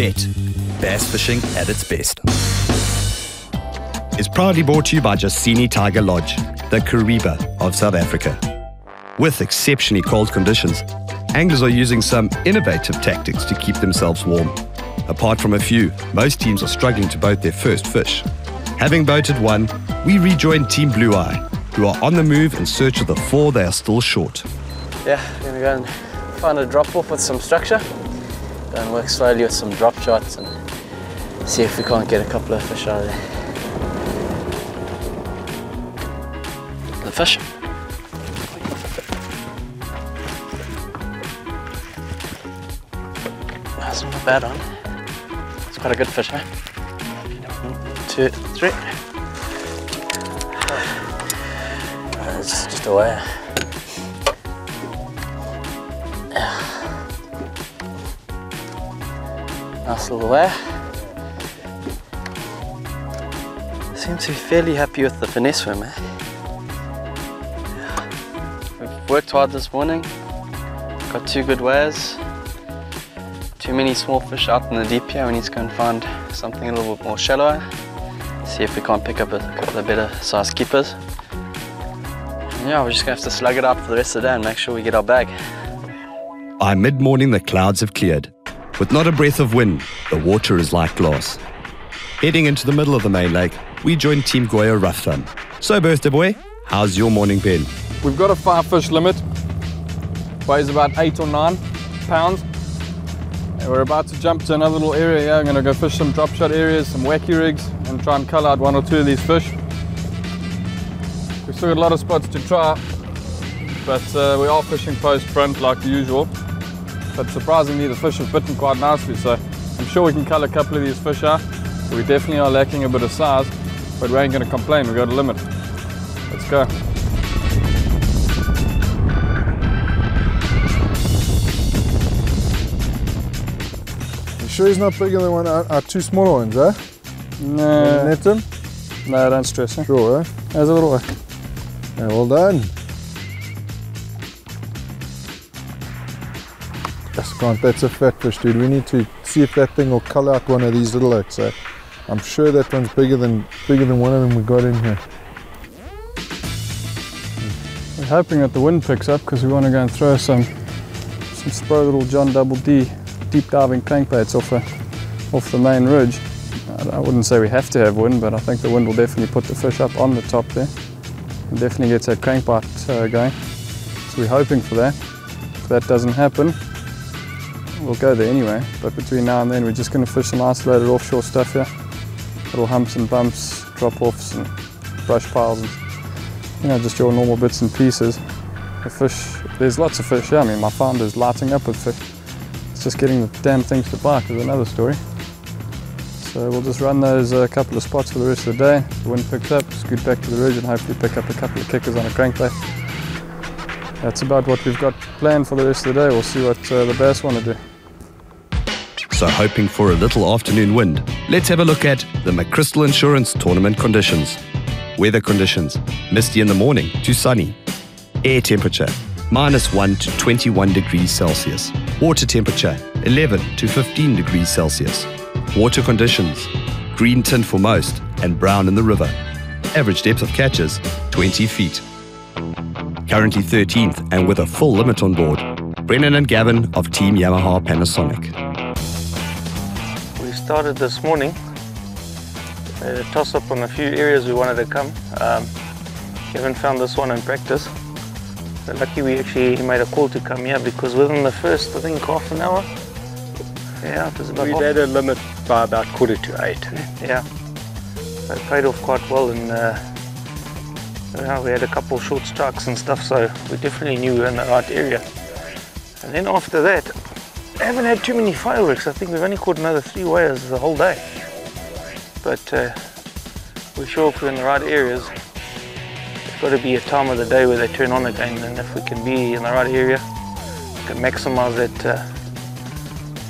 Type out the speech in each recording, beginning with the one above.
BETT, bass fishing at its best. Is proudly brought to you by Jasini Tiger Lodge, the Kariba of South Africa. With exceptionally cold conditions, anglers are using some innovative tactics to keep themselves warm. Apart from a few, most teams are struggling to boat their first fish. Having boated one, we rejoin Team Blue Eye, who are on the move in search of the 4 they are still short. Yeah, we're going to go and find a drop-off with some structure. Go and work slowly with some drop shots and see if we can't get a couple of fish out of there. The fish. That's not a bad one. It's quite a good fish, eh? 1, 2, 3. It's just a wire. Nice little wire. Seem to be fairly happy with the finesse swim, eh? We've worked hard this morning. Got 2 good wires. Too many small fish out in the deep here. We need to go and find something a little bit more shallower. See if we can't pick up a couple of better sized keepers. And yeah, we're just gonna have to slug it out for the rest of the day and make sure we get our bag. By mid-morning, the clouds have cleared. With not a breath of wind, the water is like glass. Heading into the middle of the main lake, we join Team Goya Rough Thumb. So, birthday boy, how's your morning been? We've got a 5 fish limit. Weighs about 8 or 9 pounds. And we're about to jump to another little area here. I'm going to go fish some drop shot areas, some wacky rigs, and try and cull out 1 or 2 of these fish. We've still got a lot of spots to try, but we are fishing post front like usual. But surprisingly, the fish have bitten quite nicely, so I'm sure we can cull a couple of these fish out. We definitely are lacking a bit of size, but we ain't going to complain. We've got a limit. Let's go. You sure he's not bigger than our 2 smaller ones, eh? No. Net him? No, don't stress, eh? Sure, eh? There's a little one. Yeah, well done. Yes, Grant, that's a fat fish, dude. We need to see if that thing will cull out one of these little oaks. So I'm sure that one's bigger than one of them we got in here. We're hoping that the wind picks up because we want to go and throw some spro little John Double D deep diving crankbaits off the main ridge. I wouldn't say we have to have wind, but I think the wind will definitely put the fish up on the top there and definitely gets that crankbait going. So we're hoping for that. If that doesn't happen, we'll go there anyway, but between now and then we're just going to fish some isolated offshore stuff here. Little humps and bumps, drop-offs and brush piles and, you know, just your normal bits and pieces. The fish, there's lots of fish here. I mean, my founder's lighting up with fish. It's just getting the damn things to bite is another story. So we'll just run those couple of spots for the rest of the day. If the wind picks up, scoot back to the ridge and hopefully pick up a couple of kickers on a crankbait. That's about what we've got planned for the rest of the day. We'll see what the bass want to do. So hoping for a little afternoon wind, let's have a look at the McChrystal Insurance tournament conditions. Weather conditions: misty in the morning to sunny. Air temperature -1 to 21 degrees Celsius. Water temperature 11 to 15 degrees Celsius. Water conditions: green tint for most and brown in the river. Average depth of catches 20 feet. Currently 13th and with a full limit on board, Brennan and Gavin of Team Yamaha Panasonic. We started this morning, a toss up on a few areas we wanted to come. Gavin found this one in practice. So lucky he made a call to come here, because within the first, I think, half an hour, yeah, it was about we had a limit by about 7:45. Yeah, so it paid off quite well, and yeah, we had a couple of short strikes and stuff, so we definitely knew we were in the right area. And then after that, I haven't had too many fireworks. I think we've only caught another 3 whales the whole day. But we're sure if we're in the right areas, there's got to be a time of the day where they turn on again, and if we can be in the right area, we can maximise that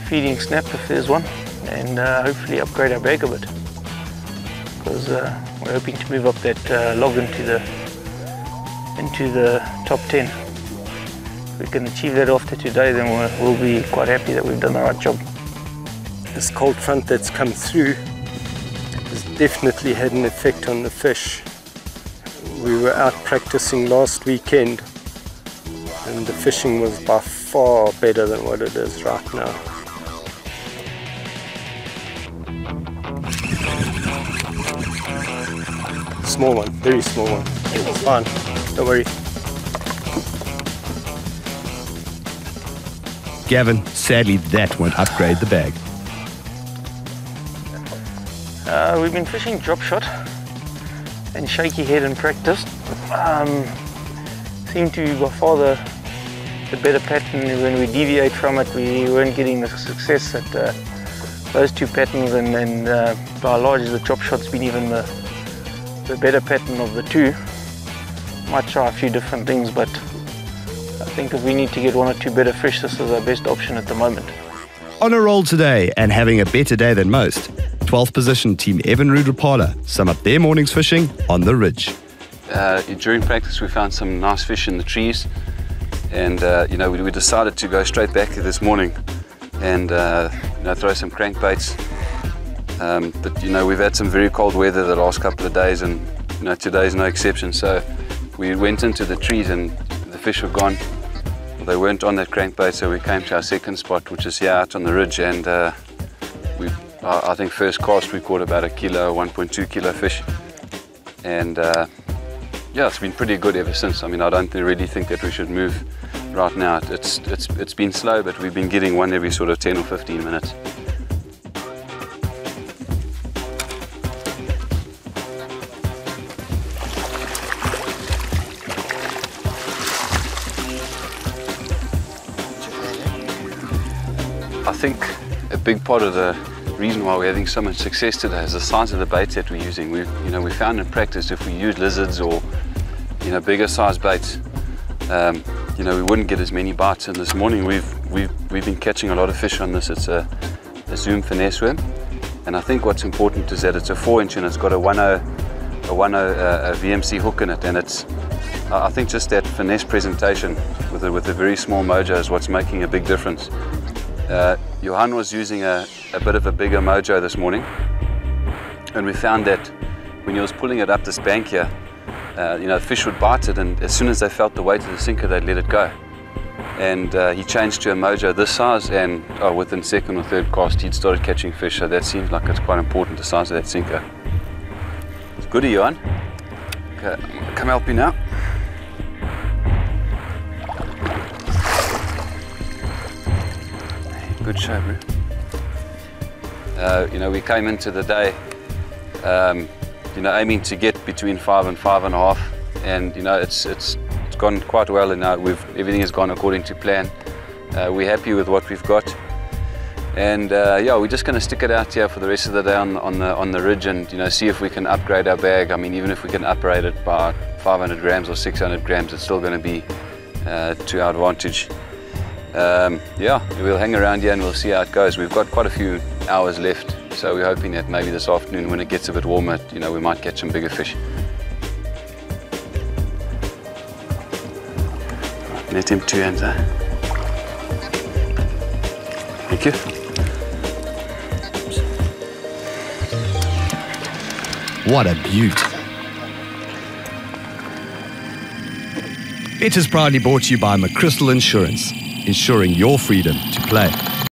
feeding snap if there's one, and hopefully upgrade our bag a bit, because we're hoping to move up that log into the top 10. If we can achieve that after today, then we'll be quite happy that we've done the right job. this cold front that's come through has definitely had an effect on the fish. We were out practicing last weekend and the fishing was by far better than what it is right now. Small one, very small one. It's fine, don't worry. Gavin, sadly that won't upgrade the bag. We've been fishing drop shot and shaky head in practice. Seemed to be by far the better pattern. When we deviate from it, we weren't getting the success at those two patterns, and by and large the drop shot's been even the better pattern of the two. Might try a few different things, but I think if we need to get one or two better fish, this is our best option at the moment. On a roll today and having a better day than most, 12th position team Evan Rudapala sum up their morning's fishing on the ridge. During practice we found some nice fish in the trees, and we decided to go straight back there this morning and throw some crankbaits. But we've had some very cold weather the last couple of days, and today's no exception. So we went into the trees and the fish were gone. They weren't on that crankbait, so we came to our second spot, which is here out on the ridge, and I think first cast we caught about 1.2 kilo fish, and yeah, it's been pretty good ever since. I mean, I don't really think that we should move right now. It's been slow, but we've been getting one every sort of 10 or 15 minutes. I think a big part of the reason why we're having so much success today is the size of the baits that we're using. We found in practice if we use lizards or bigger size baits, we wouldn't get as many bites. And this morning we've been catching a lot of fish on this. It's a Zoom finesse worm, and I think what's important is that it's a 4-inch and it's got a 1.0 VMC hook in it, and I think just that finesse presentation with a very small mojo is what's making a big difference. Johan was using a bit of a bigger mojo this morning, and we found that when he was pulling it up this bank here, fish would bite it, and as soon as they felt the weight of the sinker, they'd let it go. And he changed to a mojo this size, and within second or third cast, he'd started catching fish. So that seems like it's quite important, the size of that sinker. It's good, Johan. Okay, come help you now. Good show, bro. We came into the day, aiming to get between 5 and 5.5, and it's gone quite well, and everything has gone according to plan. We're happy with what we've got, and we're just going to stick it out here for the rest of the day on the ridge, and see if we can upgrade our bag. I mean, even if we can upgrade it by 500 grams or 600 grams, it's still going to be to our advantage. We'll hang around here and we'll see how it goes. We've got quite a few hours left, so we're hoping that maybe this afternoon, when it gets a bit warmer, we might catch some bigger fish. Net him 2 hands there. Thank you. What a beaut. It is proudly brought to you by McChrystal Insurance, ensuring your freedom to play.